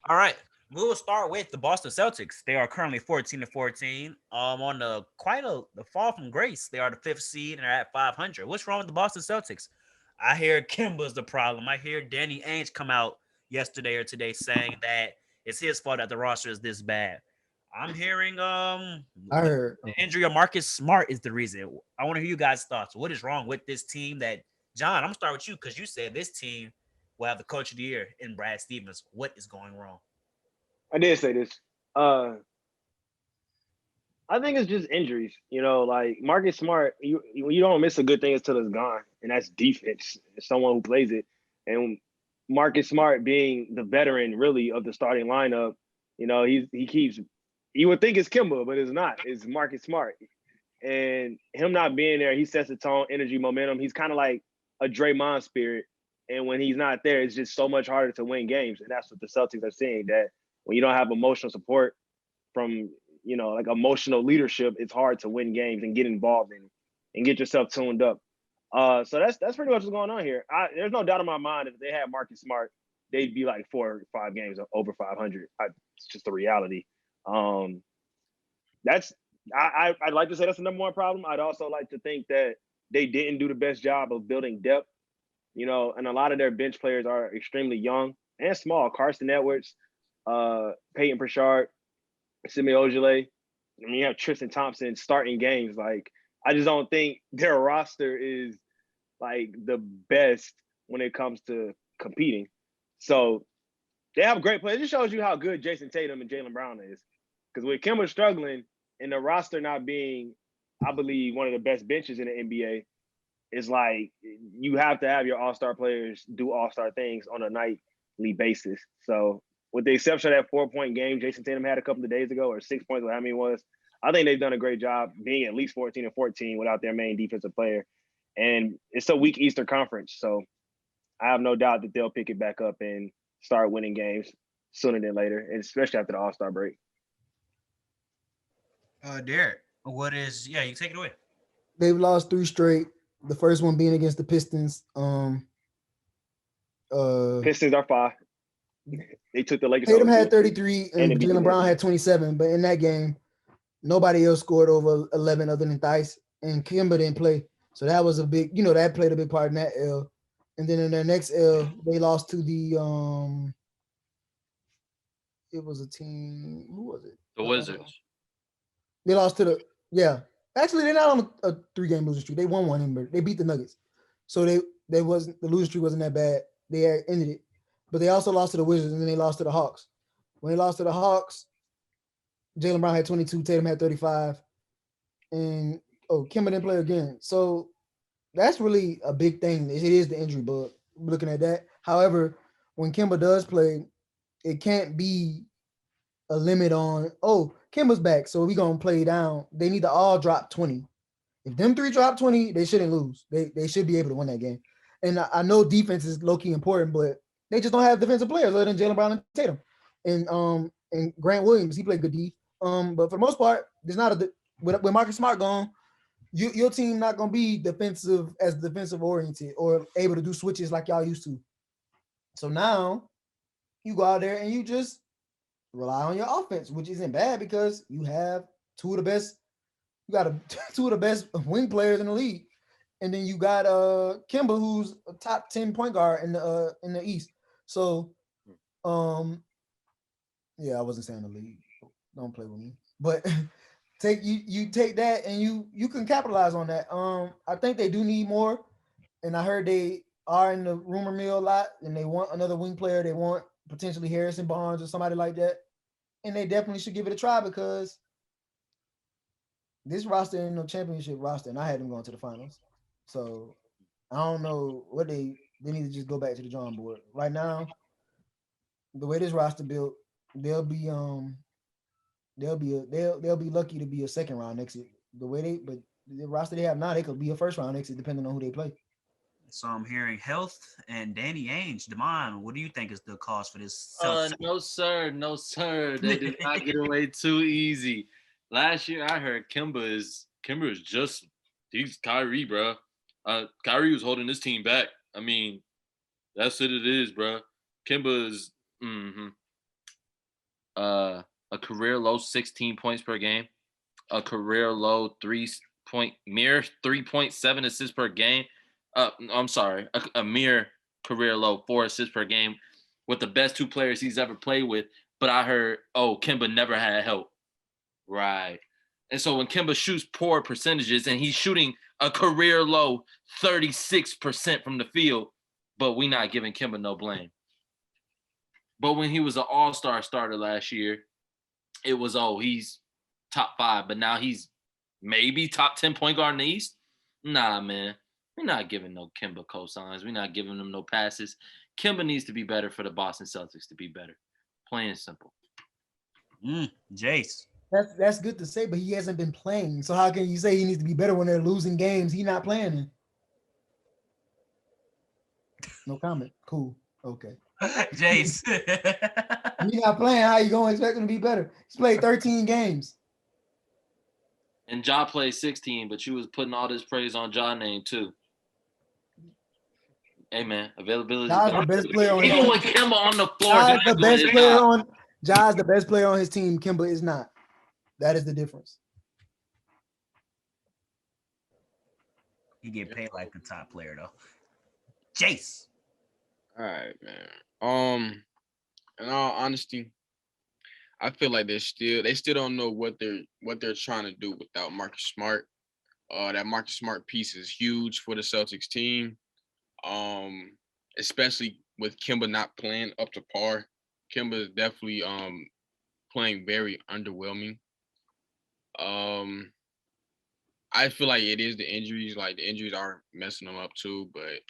All right. We will start with the Boston Celtics. They are currently 14-14. On the fall from grace. They are the fifth seed and are at 500. What's wrong with the Boston Celtics? I hear Kimba's the problem. I hear Danny Ainge come out yesterday or today saying that it's his fault that the roster is this bad. I'm hearing I heard. the injury of Marcus Smart is the reason. I want to hear you guys' thoughts. What is wrong with this team that John, I'm gonna start with you because you said this team will have the coach of the year in Brad Stevens. What is going wrong? I did say this. Uh, I think it's just injuries. Like Marcus Smart, you don't miss a good thing until it's gone, and that's defense. Someone who plays it, and Marcus Smart being the veteran really of the starting lineup, he keeps. You would think it's Kimba, but it's not. It's Marcus Smart, and him not being there, he sets the tone, energy, momentum. He's kind of like a Draymond spirit, and when he's not there, it's just so much harder to win games, and that's what the Celtics are seeing. That when you don't have emotional support from like emotional leadership, it's hard to win games and get involved in it and get yourself tuned up. So that's pretty much what's going on here. There's no doubt in my mind if they had Marcus Smart, they'd be like 4 or 5 games over 500. It's just the reality. That's I'd like to say that's the number one problem. I'd also like to think that they didn't do the best job of building depth. And a lot of their bench players are extremely young and small. Carson Edwards, Peyton Pritchard, Semi Ojeleye. I mean, you have Tristan Thompson starting games. Like, I just don't think their roster is like the best when it comes to competing. So they have great players. It just shows you how good Jason Tatum and Jaylen Brown is. Because with Kemba struggling and the roster not being, I believe, one of the best benches in the NBA, it's like you have to have your all-star players do all-star things on a nightly basis. So with the exception of that 4-point game Jason Tatum had a couple of days ago, or 6 points, or how many it was, I think they've done a great job being at least 14-14 without their main defensive player. And it's a weak Eastern Conference, so I have no doubt that they'll pick it back up and start winning games sooner than later, and especially after the All-Star break. Derek, you take it away. They've lost 3 straight. The first one being against the Pistons. Pistons are 5. They took the Lakers. Tatum had 33 and they beat Jaylen the Brown Lakers. had 27, but in that game, nobody else scored over 11 other than Theis, and Kimba didn't play. So that was a big, that played a big part in that L. And then in their next L, they lost to the it was a team. Who was it? The Wizards. They lost to Actually, they're not on a 3-game losing streak. They won one, but they beat the Nuggets. So they wasn't the losing streak wasn't that bad. They ended it, but they also lost to the Wizards and then they lost to the Hawks. When they lost to the Hawks, Jaylen Brown had 22, Tatum had 35, and Kimba didn't play again. So that's really a big thing. It is the injury bug. Looking at that, however, when Kimba does play, it can't be a limit on Kimba's back, so we gonna play down. They need to all drop 20. If them 3 drop 20, they shouldn't lose. They should be able to win that game. And I know defense is low-key important, but they just don't have defensive players other than Jaylen Brown and Tatum. And Grant Williams, he played good D. But for the most part, there's not with Marcus Smart gone, your team not gonna be defensive oriented or able to do switches like y'all used to. So now you go out there and you just rely on your offense, which isn't bad because you have 2 of the best. You got 2 of the best wing players in the league, and then you got Kimba, who's a top 10 point guard in the East. So, I wasn't saying the league. Don't play with me, but you take that and you can capitalize on that. I think they do need more, and I heard they are in the rumor mill a lot, and they want another wing player. They want potentially Harrison Barnes or somebody like that, and they definitely should give it a try because this roster ain't no championship roster, and I had them going to the finals. So I don't know what they need to just go back to the drawing board. Right now, the way this roster built, they'll be lucky to be a second round exit. But the roster they have now, they could be a first round exit depending on who they play. So I'm hearing health and Danny Ainge. Damon, what do you think is the cause for this? No, sir. They did not get away too easy. Last year, I heard Kimba is he's Kyrie, bro. Kyrie was holding this team back. I mean, that's what it is, bro. Kimba is, career low 16 points per game, a career low 3.7 assists per game. I'm sorry, a mere career low 4 assists per game with the best 2 players he's ever played with. But I heard, Kemba never had help. Right. And so when Kemba shoots poor percentages and he's shooting a career low 36% from the field, but we not giving Kemba no blame. But when he was an all-star starter last year, it was, he's top 5, but now he's maybe top 10 point guard in the East. Nah, man. We're not giving no Kemba cosigns. We're not giving him no passes. Kemba needs to be better for the Boston Celtics to be better. Plain and simple. Jace. That's good to say, but he hasn't been playing. So how can you say he needs to be better when they're losing games? He's not playing in. No comment. Cool. Okay. Jace. He's not playing. How you going to expect him to be better? He's played 13 games. And Ja played 16, but you was putting all this praise on Ja name too. Hey man, availability. Ja's the best player on his Even team. with Kemba on the floor, Ja's the best player on his team. Kemba is not. That is the difference. He get paid like a top player though. Jace. All right, man. In all honesty, I feel like they still don't know what they're trying to do without Marcus Smart. That Marcus Smart piece is huge for the Celtics team. Especially with Kemba not playing up to par. Kemba is definitely playing very underwhelming. I feel like it is the injuries. Like the injuries are messing him up too, but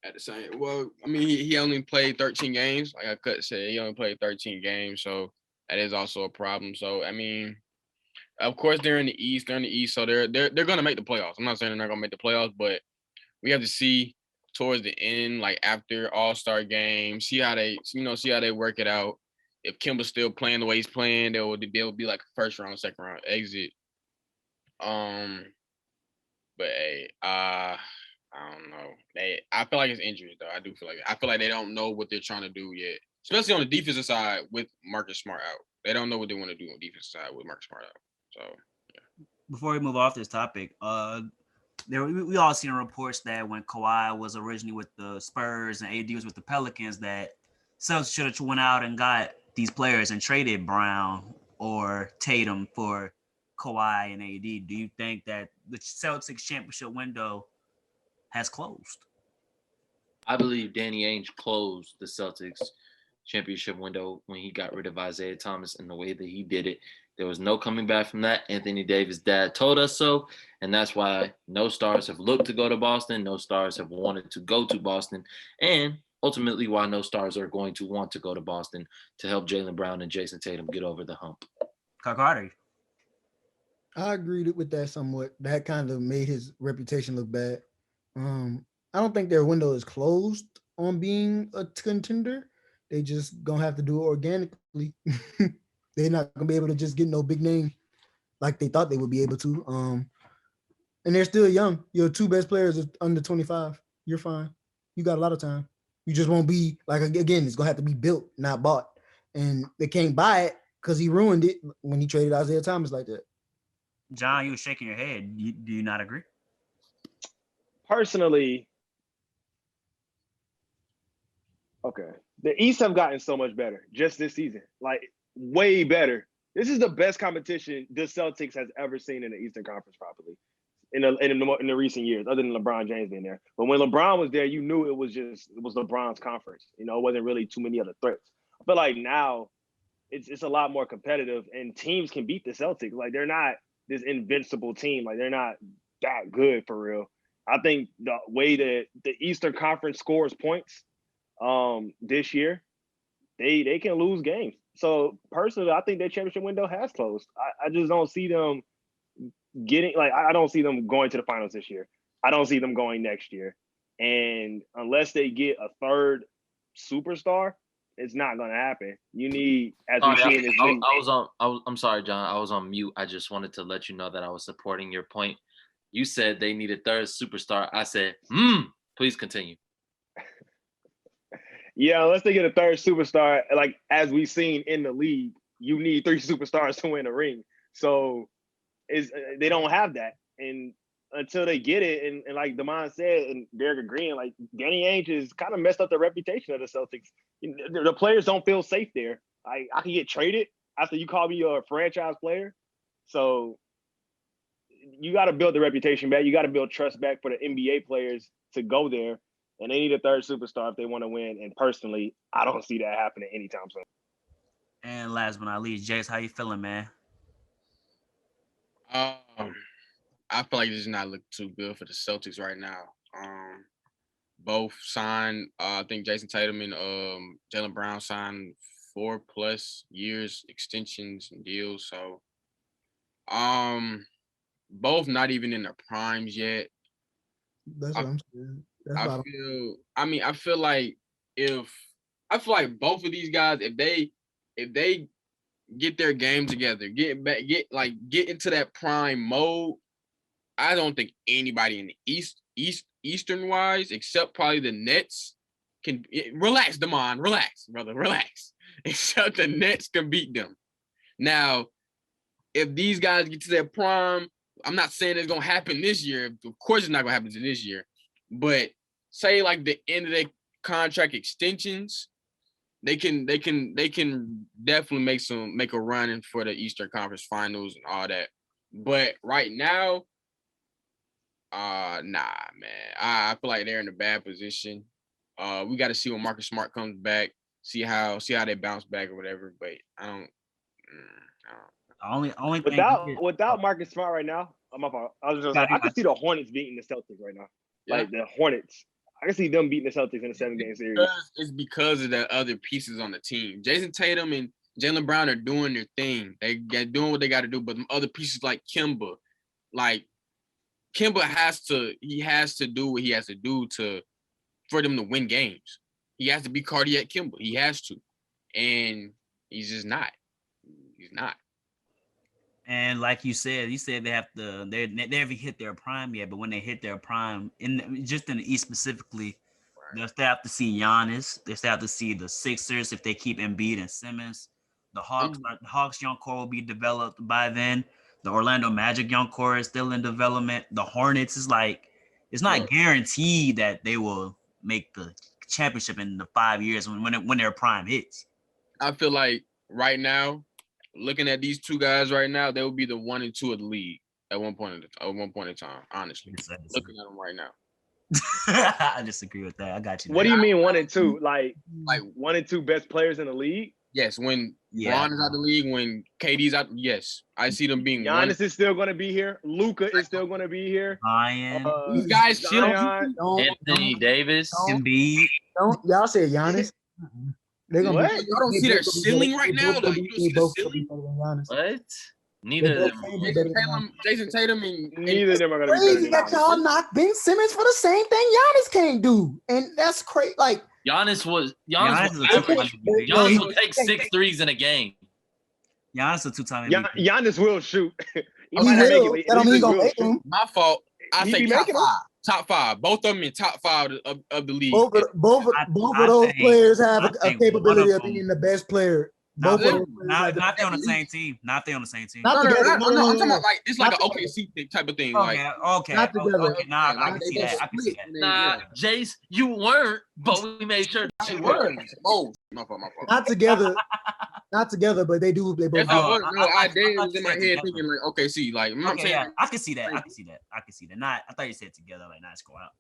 at the same, I mean, he only played 13 games. Like I could say, he only played 13 games, so that is also a problem. So I mean, of course they're in the East. So they're gonna make the playoffs. I'm not saying they're not gonna make the playoffs, but we have to see towards the end, like after All-Star game, see how they work it out. If Kemba's still playing the way he's playing, they'll be like a first round, second round exit. But hey, I don't know. I feel like it's injuries though. I feel like they don't know what they're trying to do yet, especially on the defensive side with Marcus Smart out. They don't know what they want to do on the defensive side with Marcus Smart out. So yeah. Before we move off this topic, we all seen reports that when Kawhi was originally with the Spurs and AD was with the Pelicans, that Celtics should have went out and got these players and traded Brown or Tatum for Kawhi and AD. Do you think that the Celtics championship window has closed? I believe Danny Ainge closed the Celtics championship window when he got rid of Isaiah Thomas and the way that he did it. There was no coming back from that. Anthony Davis' dad told us so, and that's why no stars have looked to go to Boston. No stars have wanted to go to Boston, and ultimately why no stars are going to want to go to Boston to help Jaylen Brown and Jason Tatum get over the hump. Carter. I agreed with that somewhat. That kind of made his reputation look bad. I don't think their window is closed on being a contender. They just gonna have to do it organically. They're not gonna be able to just get no big name like they thought they would be able to. And they're still young. Your 2 best players are under 25. You're fine. You got a lot of time. You just won't be like, again, it's gonna have to be built, not bought. And they can't buy it because he ruined it when he traded Isaiah Thomas like that. John, you were shaking your head. Do you not agree? Personally, okay. The East have gotten so much better just this season. Like, way better. This is the best competition the Celtics has ever seen in the Eastern Conference, probably in the recent years, other than LeBron James being there. But when LeBron was there, you knew it was LeBron's conference. You know, it wasn't really too many other threats. I feel like now it's a lot more competitive, and teams can beat the Celtics. Like, they're not this invincible team. Like, they're not that good for real. I think the way that the Eastern Conference scores points this year, they can lose games. So personally, I think their championship window has closed. I just don't see them getting, like, I don't see them going to the finals this year. I don't see them going next year. And unless they get a third superstar, it's not going to happen. You need, as we see in this league. I'm sorry, John. I was on mute. I just wanted to let you know that I was supporting your point. You said they need a third superstar. I said, please continue. Yeah, unless they get a third superstar, like as we've seen in the league, you need 3 superstars to win a ring. So they don't have that. And until they get it, and like Damon said, and Derek agreeing, like Danny Ainge has kind of messed up the reputation of the Celtics. The players don't feel safe there. I can get traded after you call me a franchise player. So you got to build the reputation back. You got to build trust back for the NBA players to go there. And they need a third superstar if they want to win. And personally, I don't see that happening anytime soon. And last but not least, Jace, how you feeling, man? I feel like this is not looking too good for the Celtics right now. Both signed, I think Jason Tatum and Jaylen Brown signed 4+ years extensions and deals. So, both not even in their primes yet. That's what I'm saying. I feel like both of these guys, if they get their game together, get into that prime mode, I don't think anybody in the Eastern wise, except probably the Nets, can relax, Damon, relax, brother, relax. Except the Nets can beat them. Now, if these guys get to their prime, I'm not saying it's gonna happen this year. Of course, it's not gonna happen this year. But say like the end of their contract extensions, they can definitely make a run for the Eastern Conference Finals and all that. But right now, nah, man. I feel like they're in a bad position. We got to see when Marcus Smart comes back, see how they bounce back or whatever. But I don't. Only thing without Marcus Smart right now, my fault. I was just like, I can see the Hornets beating the Celtics right now. Yeah. Like the Hornets, I can see them beating the Celtics in a 7-game series. It's because of the other pieces on the team. Jason Tatum and Jaylen Brown are doing their thing. They're doing what they got to do. But the other pieces like Kemba has to do what he has to do for them to win games. He has to be cardiac Kemba. He has to, and he's just not. He's not. And like you said they haven't hit their prime yet. But when they hit their prime, in the East specifically, they'll still have to see Giannis. They still have to see the Sixers if they keep Embiid and Simmons. The Hawks young core will be developed by then. The Orlando Magic young core is still in development. The Hornets is like, it's not guaranteed that they will make the championship in the 5 years when their prime hits. I feel like right now, looking at these two guys right now, they will be the 1 and 2 of the league at one point in time. Honestly, looking at them right now. I disagree with that. I got you. What do you mean 1 and 2? Like 1 and 2 best players in the league? Yes, when Bron is out of the league, when KD's out, yes, I see them being. Giannis is still going to be here. Luka is still going to be here. These guys chill. Anthony Davis, Embiid. Y'all say Giannis? They're gonna what? Y'all don't see their ceiling right now. Like, you don't see the ceiling. What? Neither of them. Jason Tatum and neither of them are going to be crazy that y'all knocked Ben Simmons for the same thing Giannis can't do, and that's crazy. Like Giannis will take 6 threes in a game. Giannis a 2-time MVP. Giannis will shoot. He will. That don't mean he gonna make them. My fault. I say top five. Both of them in top 5 of the league. Both of those players have a capability of being the best player. Not they on the same team. Not they on the same team. No. I'm talking about like it's like an OKC type of thing. Okay. Not together. Okay. Nah, I can see that. Nah, Jace, you weren't, but we made sure that you were. Oh, my fault. Not together, but they do. They both. I was in my head thinking like, okay, see, like, okay, yeah, I can see that. Not, I thought you said together, like, nice, go out.